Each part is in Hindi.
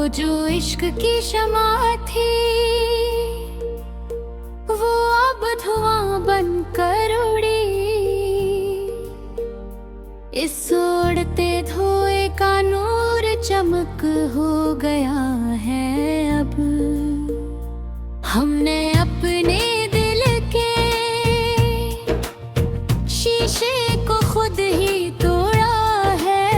जो इश्क की शमा थी वो अब धुआं बनकर उड़ी। इस उड़ते धुएं का नूर चमक हो गया है अब। हमने अपने दिल के शीशे को खुद ही तोड़ा है।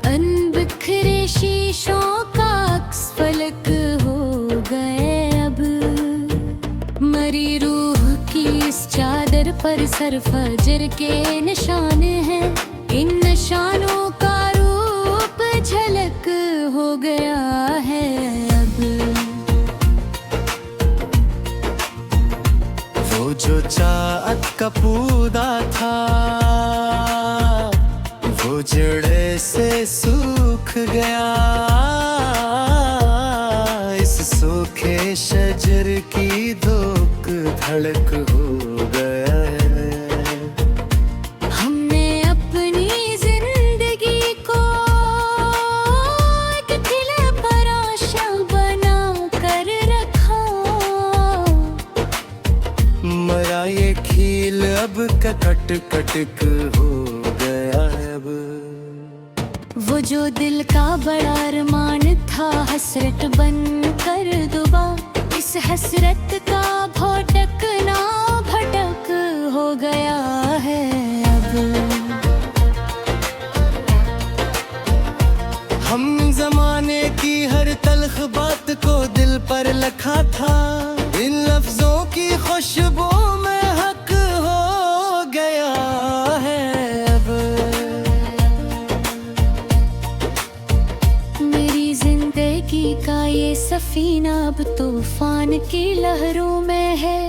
अनबिखरे शीशों का अक्स फलक हो गए अब। मरी रूह की इस चादर पर सर फजर के निशान हैं। इन निशानों का रूप झलक हो गया है अब। वो जो चाहत का पौधा था वो जड़े से सूख गया। इस सूखे शजर की धोक धड़क हो गया है। हमने अपनी जिंदगी को एक खिले पर आशा बना कर रखा। मरा ये खील अब का कट कटक हो गया है अब। वो जो दिल का बड़ा अरमान था हसरत बन कर दुबा। इस हसरत का भटकना भटक हो गया है अब। हम जमाने की हर तल्ख बात को दिल पर लिखा था। इन लफ्जों की खुशबू में हक हो गया है अब। मेरी जिंदगी का ये सफीना अब तूफान की लहरों में है।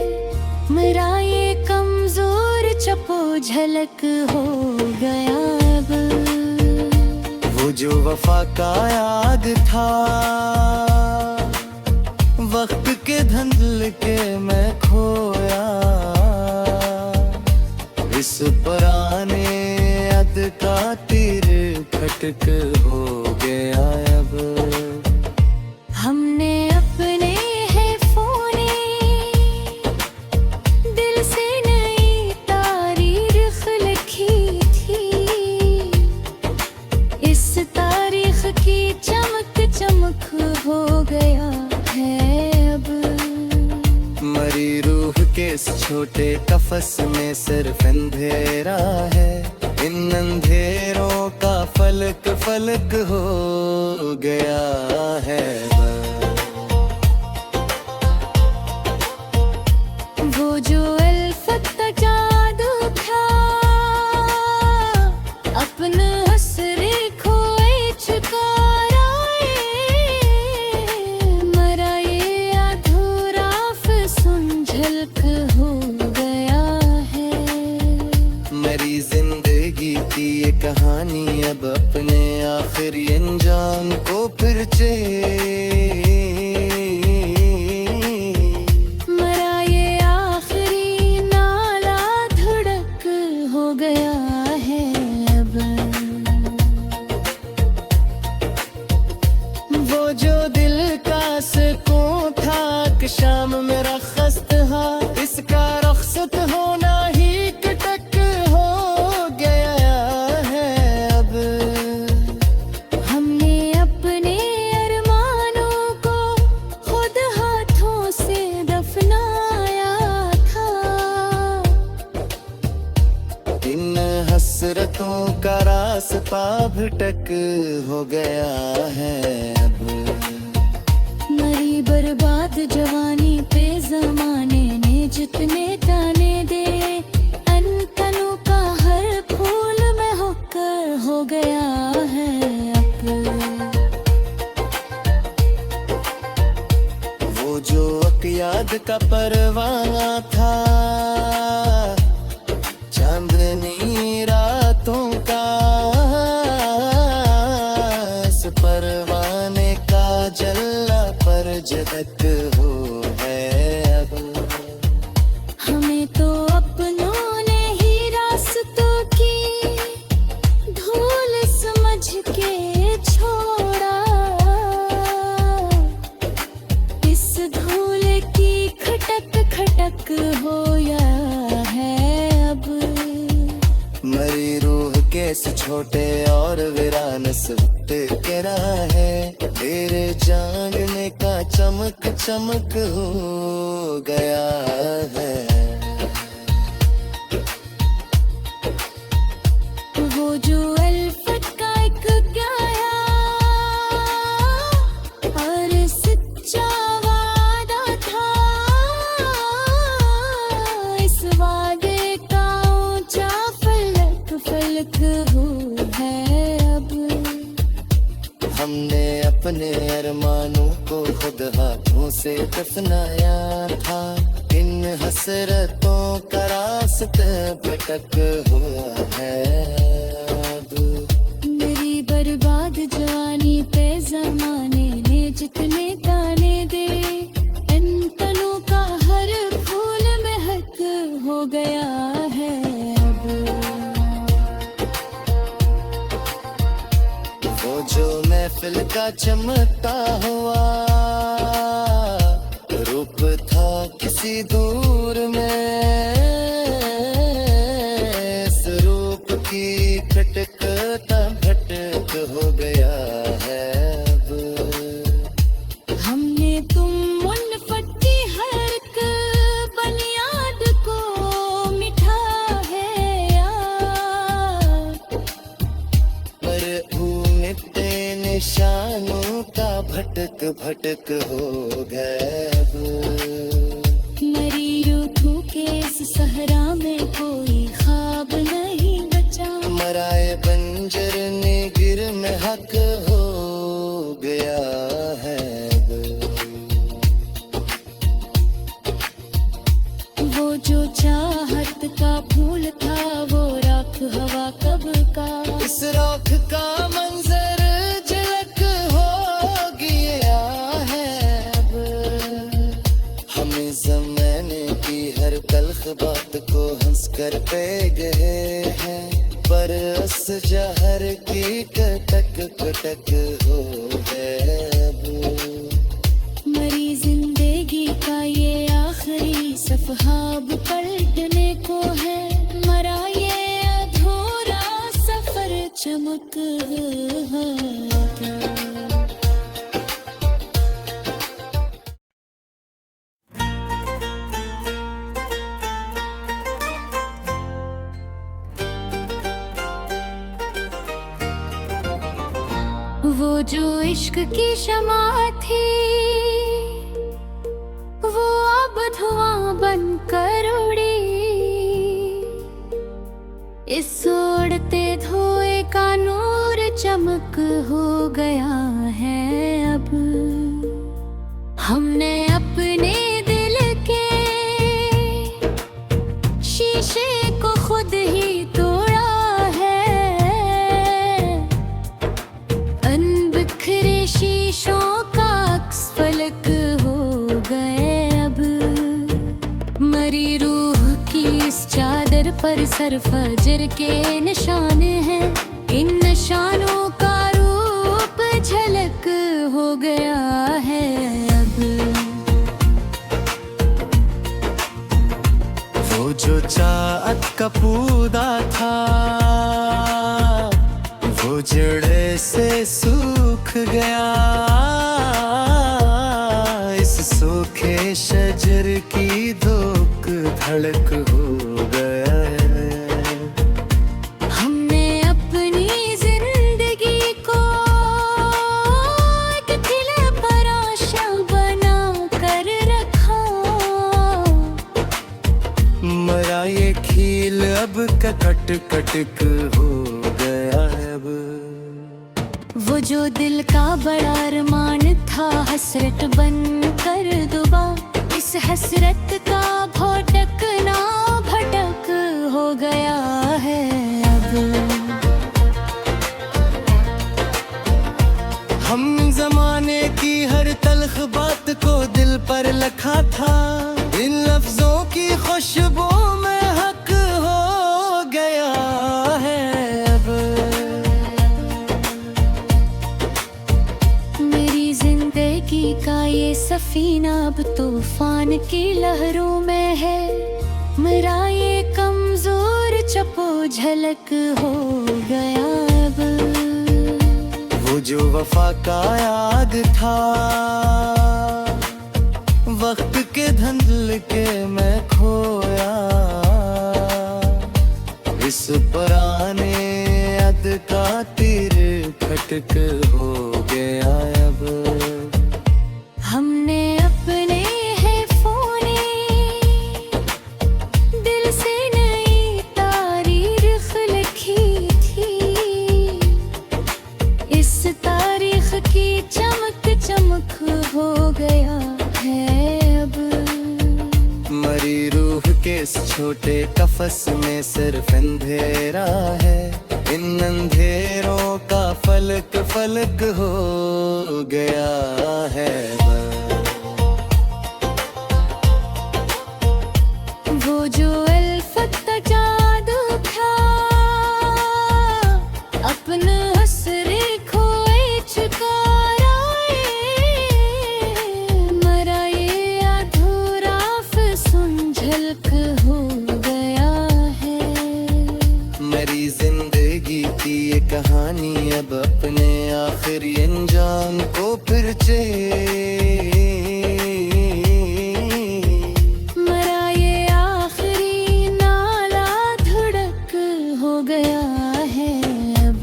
मेरा ये कमजोर चपो झलक हो गया अब। वो जो वफा का याद था वक्त के धंधल के मैं खोया। इस पुराने याद का तीर खटक हो गया अब। हमने अपने हैफोने दिल से नई तारीख लिखी थी। इस तारीख की चमक चमक हो गया है अब। मरी रूह के इस छोटे कफस में सिर्फ अंधेरा है। इन अंधेरों का फलक फलक हो गया है वो जो अल्फत का जादू था अपना हसरे खोए चुकारा। मरा ये अधूरा फिसुन झलक हो गया है। मेरी जिंदगी की ये कहानी अब अपने आखिरी अंजाम को फिर मरा ये आखिरी नाला धड़क हो गया है अब। वो जो दिल का सुकून था कि शाम मेरा खस्त हा। इसका रुखसत होना ही कटक हो गया है अब। हमने अपने अरमानों को खुद हाथों से दफनाया था। इन हसरतों का रास्ता भटक हो गया है अब। मरी बर्बाद जवानी पे जमाने ने जितने ताने दे। अनतनों का हर फूल में होकर हो गया है अब। वो जो अक़याद का परवाना था चांदनी रातों का। इस परवाने का जला पर जगत हो है अब। हमें तो अपनों ने ही रास्तों की धूल समझ के छोड़ होया है अब। मरी रूह केस छोटे और वीरान सुट के रहा है, तेरे जागने का चमक चमक हो गया है। वो जो अल्फत का एक गाया और सच्चा वादा था, इस वादे का ऊंचा फलक फलक हो है अब। हमने अपने अरमानों को खुद हाथों से दफनाया था, इन हसरतों का रास्ता भटक हुआ है अब। मेरी बर्बाद जवानी पे जमाने ने जितने ताने दे, इन तनों का हर फूल महक हो गया है अब। वो जो महफिल का चमकता हुआ रूप था किसी दूर में, इस रूप की खटकता भटक हो गया है अब। हमने तुम उन फटी हर एक बुनियाद को मिठा है यार, पर मिटते निशानों का भटक भटक हो गया अब। मरी रूठों के इस सहरा में कोई ख्वाब नहीं बचा, मराए बंजर ने गिर में हक हो गया है अब। वो जो चाहत का फूल था वो राख हवा कब का, इस राख का मंजर झलक हो गया है अब। हमें ज़माने की हर तल्ख बात को हंस कर पे गए हैं, पर उस जहर की कटक कटक हो गए अब। मरी जिंदगी का ये आखिरी सफहा अब पलटने को है, मरा ये अधूरा सफर चमक है। वो जो इश्क की शमा थी वो अब धुआं बनकर उड़ी, इस उड़ते धुएं का नूर चमक हो गया है अब। हमने अपने दिल के शीशे को खुद ही तोड़ा है, अनबिखरे शीशों का अक्स फलक हो गए अब। मरी रूह की इस चादर पर सर फजर के निशान हैं, इन निशानों का रूप झलक हो गया है अब। वो जो चाहत का पौधा था वो जड़े से सूख गया, इस सूखे शजर की धोक धड़क हो गया है। हमने अपनी जिंदगी को एक खिले पर आशा बना कर रखा, मरा ये खील अब का कट कटक हो गया है अब। वो जो दिल का बड़ा अरमान था हसरत बन कर दुबा, इस हसरत का भटकना भटक हो गया है अब। हम जमाने की हर तल्ख बात को दिल पर लिखा था, इन लफ्जों की खुशबू में हक हो गया है अब। मेरी जिंदगी का ये सफीना अब तूफान की लहरों में है, मेरा ये कमजोर चपो झलक हो गया अब। वो जो वफा का याद था, वक्त के धंधल के मैं खोया, इस पुराने याद का तीर खटक हो गया अब। हमने अपने है फोने दिल से नई तारीख लिखी थी, इस तारीख की चमक चमक हो गया है अब। मरी रूह के इस छोटे कफस में सिर्फ अंधेरा है, इन अंधेरों का फलक फलक हो गया है। वो जो अल्फत का जादू था, अपना असरे खोए चुकारा, मरा ये अधूरा फिसुन झलक हो गया है। मेरी जिंदगी की ये कहानी अब अपने आखिरी अंजाम को फिर मरा ये आखिरी नाला धड़क हो गया है अब।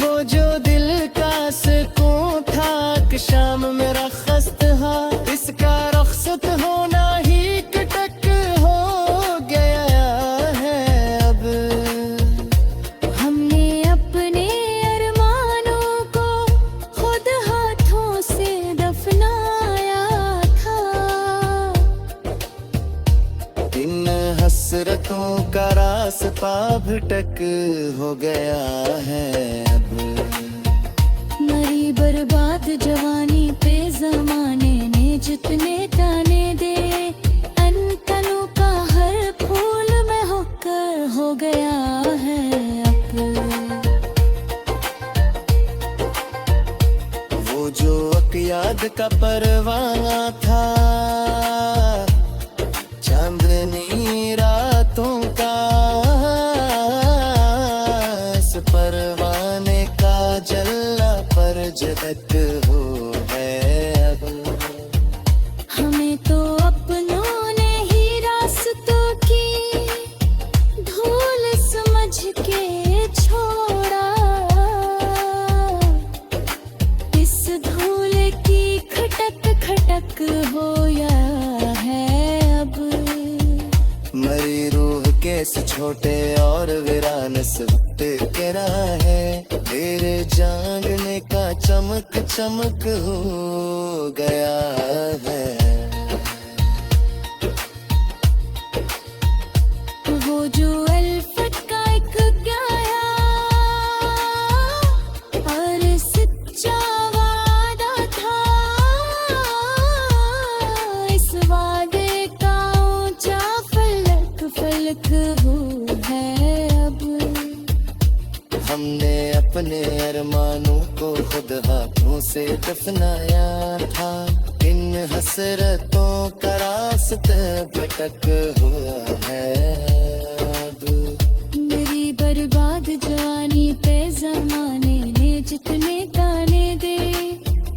वो जो दिल का सुकून था कि शाम मेरा खस्तहा, इसका रुखसत होना ही कटक हो गया है अब। हमने अपने अरमानों को खुद हाथों से दफनाया था, इन हसरतों का रास्ता भटक हो गया है अब। मरी बर्बाद जवानी पे जमाने ने जितने ताने दे, अनतनों का हर फूल में होकर हो गया है अब। वो जो अक़याद का परवाना था, चांदनी रातों का, इस परवाने का जला पर जगत हो है अब। हमें तो अपनों ने ही रास्तों की धूल समझ के छोड़ा, इस धूल की खटक खटक होया है अब। मरी रूह के इस छोटे और वीरान से वक्त गिरा है, तेरे जागने का चमक चमक हो गया है। वो जो अल्फत का एक गाया और सच्चा वादा था, इस वादे का ऊंचा फलक फलक हो है अब। हमने अपने अरमानों को खुद हाथों से दफनाया था, इन हसरतों का रास्ता भटक हुआ है अब। मेरी बर्बाद जवानी पे जमाने ने जितने ताने दे,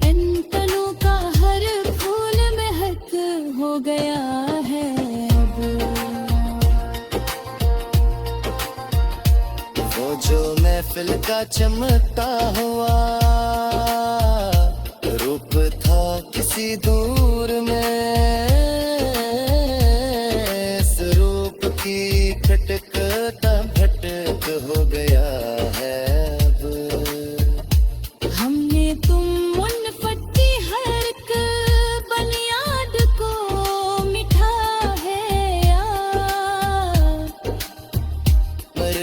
इन तनों का हर फूल महक हो गया है अब। वो जो महफिल का चमकता हुआ रूप था किसी दूर में, इस रूप की खटकता भटक हो गया है अब। हमने तुम उन फटी हर एक बुनियाद को मिठा है यार, पर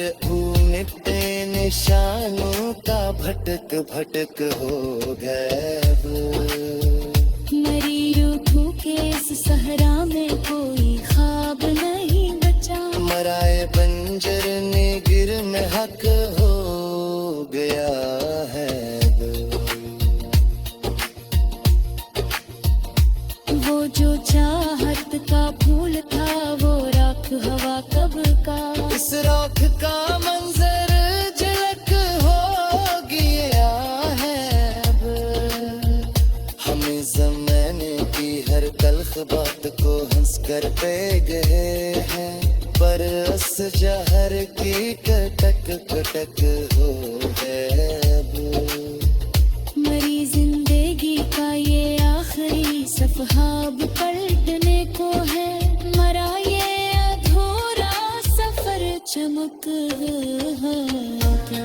मिटते निशानों का भटक भटक हो गया अब। मरी रूठों के इस सहरा में कोई ख्वाब नहीं बचा, मराए बंजर ने गिर में हक हो गया है। जो चाहत का फूल था वो राख हवा कब का। इस राख का मंजर झलक हो गया है अब। हमें ज़माने की हर तल्ख बात को हंस कर पे गए हैं, पर अस जहर की कटक कटक हो गए अब। मरी जिंदगी का ये आखिरी सफहा अब पलटने को है, मरा ये अधूरा सफर चमक का।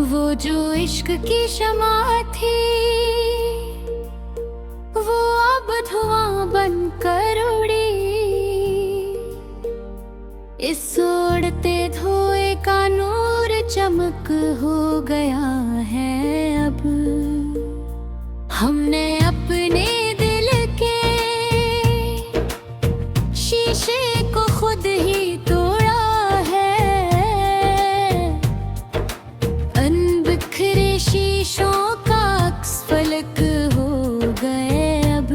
वो जो इश्क की शमा थी वो अब धुआं बनकर उड़ी। इस उड़ते धुएं का नूर चमक हो गया है अब। हमने अपने दिल के शीशे को खुद ही तोड़ा है। अनबिखरे शीशों का अक्स फलक हो गए अब।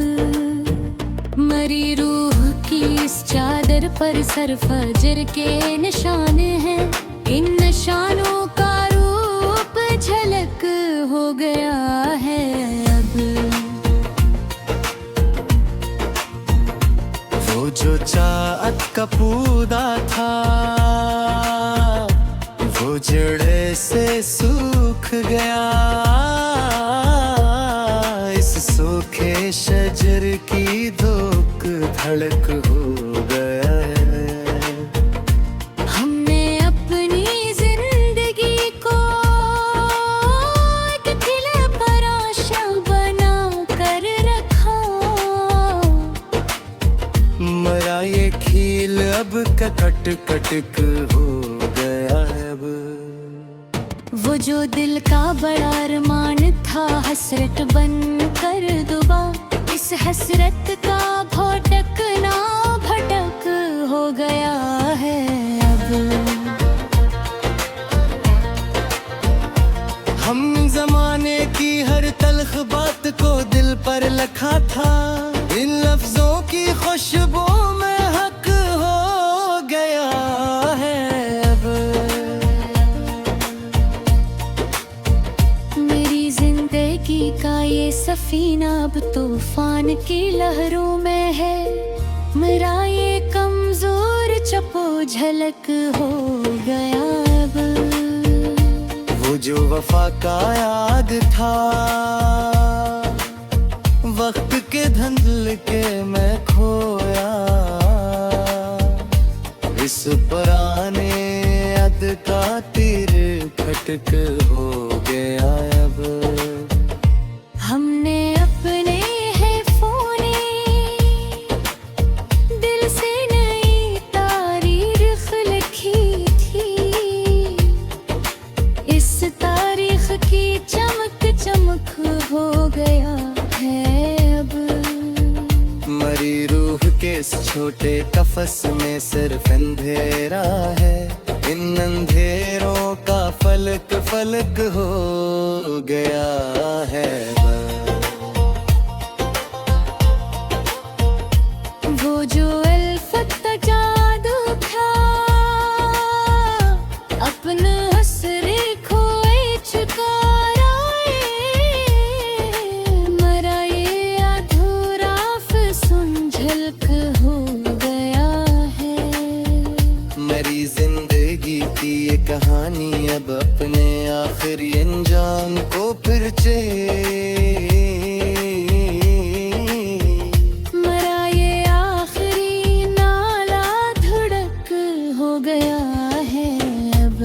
मरी रूह की इस चादर पर सर फजर के निशान हैं, इन निशानों का रूप झलक हो गया है अब। वो जो चाहत का पौधा था वो जड़े से सूख गया। इस सूखे शजर की धोक धड़क हो गया है। हमने अपनी जिंदगी को एक खिले पर आशा बना कर रखा। मरा ये खील अब कट कटक हो गया है अब। वो जो दिल का बड़ा अरमान था हसरत बन कर दुबा। इस हसरत का भटकना भटक हो गया है अब। हम जमाने की हर तल्ख बात को दिल पर लिखा था, इन लफ्जों की खुशबू में हक हो गया है अब। मेरी जिंदगी का ये सफीना अब तूफान की लहरों में है। मेरा ये कमजोर चपो झलक हो गया अब। वो जो वफा का याद था वक्त के धंधल के मैं खोया। इस पुराने याद का तीर खटक हो गया अब। हमने अपने है फोने दिल से नई तारीख लिखी थी। इस तारीख की चमक चमक हो गया है अब। मरी रूह के इस छोटे कफस में सिर्फ अंधेरा है, इन अंधेरों का फलक फलक हो गया है बस। वो जो अल्फत का जादू था अपना असरे खोए चुका। मरा ये अधूरा फिसुन झलक हो गया है। मेरी जिंदगी की ये कहानी अब अपने आखिरी अंजाम को फिर मरा ये आखिरी नाला धड़क हो गया है अब।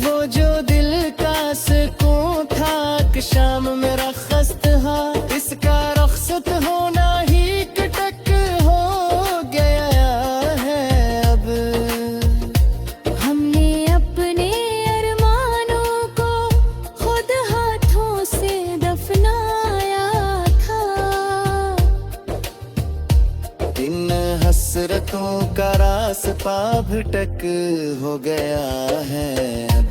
वो जो दिल का सुकून था कि शाम मेरा खस्तहा, इसका रखसत होना ही कटक हो गया है अब। हमने अपने अरमानों को खुद हाथों से दफनाया था। रातों का रास्ता भटक हो गया है अब।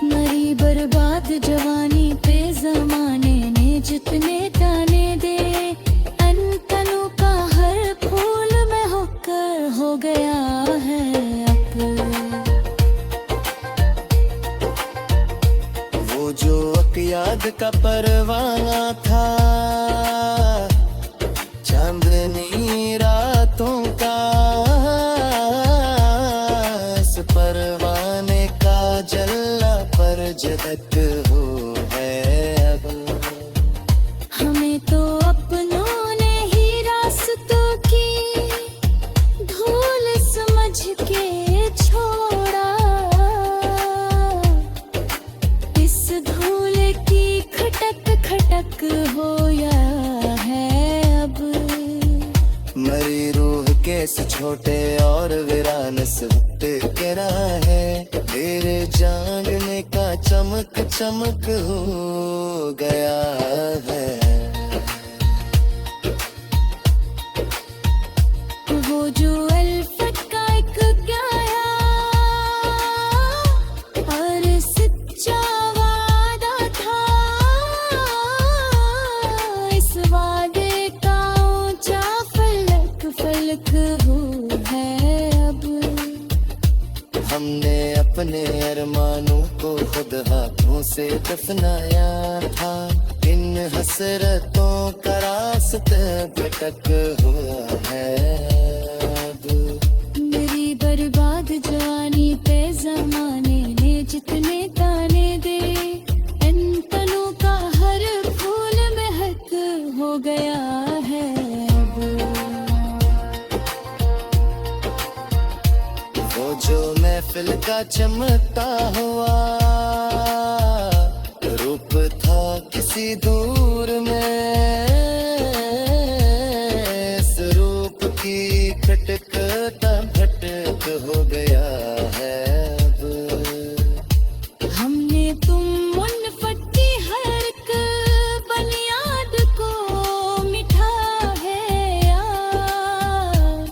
मरी बर्बाद जवानी पे जमाने ने जितने ताने दे, अनतनु का हर फूल में होकर हो गया है अब। वो जो याद का परवाना था, चांदनी रातों का, इस परवाने का जला पर जगत हो है अब। हमें तो अपनों ने ही रास्तों की धूल समझ के छोड़ा, इस धूल की खटक खटक होया है अब। मरी रूह केस छोटे और वीरान सुट के है, तेरे जागने का चमक चमक हो गया है। वो जो अल्फत का एक गाया और सच्चा वादा था, इस वादे का ऊंचा फलक फलक हो है अब। हमने अपने अरमानों को खुद हाथों से दफनाया था, इन हसरतों का रास्ता भटक हुआ है अब। मेरी बर्बाद जवानी पे जमाने ने जितने ताने दे, इन तनों का हर फूल महक हो गया है अब। वो जो महफिल का चमकता हुआ रूप था किसी दूर में, इस रूप की खटकता भटक हो गया है अब। हमने तुम उन फटी हर एक बुनियाद को मिठा है यार,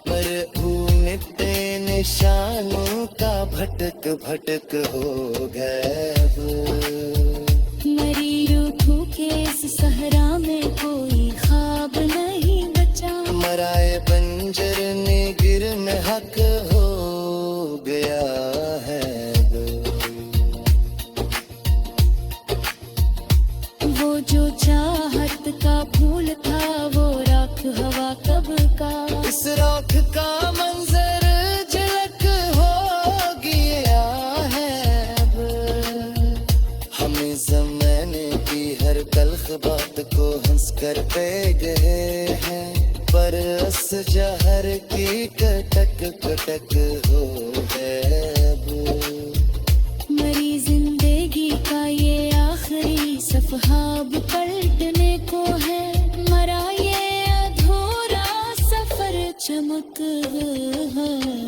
मरहूमित निशानों का भटक भटक हो गया अब। मरी रूठों के इस सहरा में कोई ख्वाब नहीं बचा, मराए बंजर ने गिर में हक हो गया है अब। वो जो चाहत का फूल था वो राख हवा कब का, इस राख का मंजर झलक हो गया है अब। हमें ज़माने की हर तल्ख बात को हंस कर पे गए हैं, पर अस जहर की कटक कटक हो गए अब। मरी जिंदगी का ये आखिरी सफहा अब पलटने को है, मरा ये अधूरा सफर चमक है।